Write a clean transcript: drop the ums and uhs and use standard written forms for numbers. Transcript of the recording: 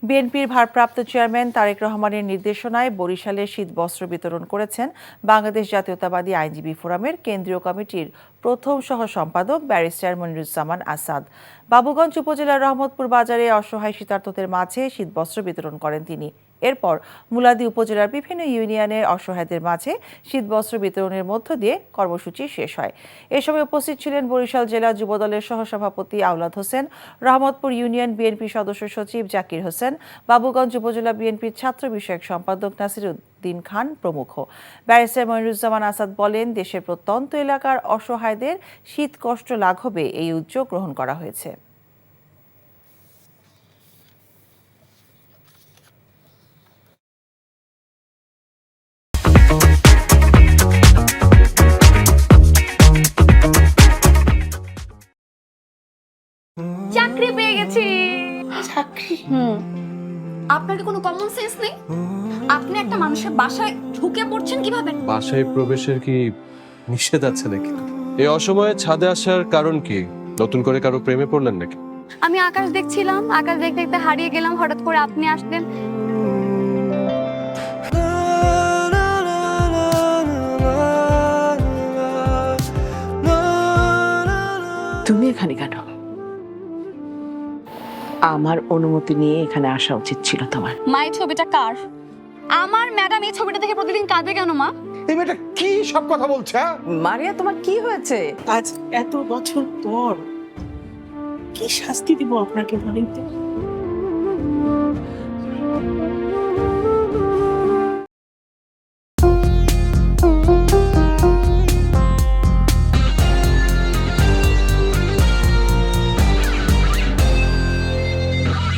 বিএনপির ভারপ্রাপ্ত চেয়ারম্যান তারেক রহমানের নির্দেশনায় বরিশালে শীতবস্ত্র বিতরণ করেছেন বাংলাদেশ জাতীয়তাবাদী আইনজীবী ফোরামের কেন্দ্রীয় কমিটির প্রথম সহ সম্পাদক ব্যারিস্টার মনিরুজ্জামান আসাদ। বাবুগঞ্জ উপজেলার রহমতপুর বাজারে অসহায় শীতার্তদের মাঝে শীতবস্ত্র বিতরণ করেন তিনি। এরপর মুলাদী উপজেলার বিভিন্ন ইউনিয়নের অসহায়দের মাঝে শীতবস্ত্র বিতরণের মধ্য দিয়ে কর্মসূচি শেষ হয়। এ সময় উপস্থিত ছিলেন বরিশাল জেলা যুবদলের সহসভাপতি আওলাদ হোসেন, রহমতপুর ইউনিয়ন বিএনপি সদস্য সচিব জাকির হোসেন, বাবুগঞ্জ উপজেলা বিএনপির ছাত্র বিষয়ক সম্পাদক নাসিরউদ্দিন খান প্রমুখ। ব্যারিস্টার মনিরুজ্জামান আসাদ বলেন, দেশের প্রত্যন্ত এলাকার অসহায়দের শীত কষ্ট লাঘবে এই উদ্যোগ গ্রহণ করা হয়েছে। চাকরি পেয়ে গেছি। চাকরি? আপনার কি কোনো কমন সেন্স নেই? আপনি একটা মানুষের বাসায় ঢুকে পড়ছেন কিভাবে? বাসায় প্রবেশের কি নিষেধ আছে নাকি? এই অসময়ে ছাদে আসার কারণ কি? নতুন করে কারো প্রেমে পড়লেন নাকি? আমি আকাশ দেখছিলাম, আকাশ দেখতে দেখতে হারিয়ে গেলাম, হঠাৎ করে আপনি আসলেন। তুমি এখানে কেন? আমার অনুমতি নিয়ে এখানে আসা উচিত ছিল তোমার। মা, এই ছবিটা কার? আমার ম্যাডাম এই ছবিটা দেখে প্রতিদিন কাঁদে কেন মা? এই মেয়েটা কি সব কথা বলছে? মারিয়া, তোমার কি হয়েছে? আজ এত বছর পর কি শাস্তি দিব আপনাকে বলেন তো?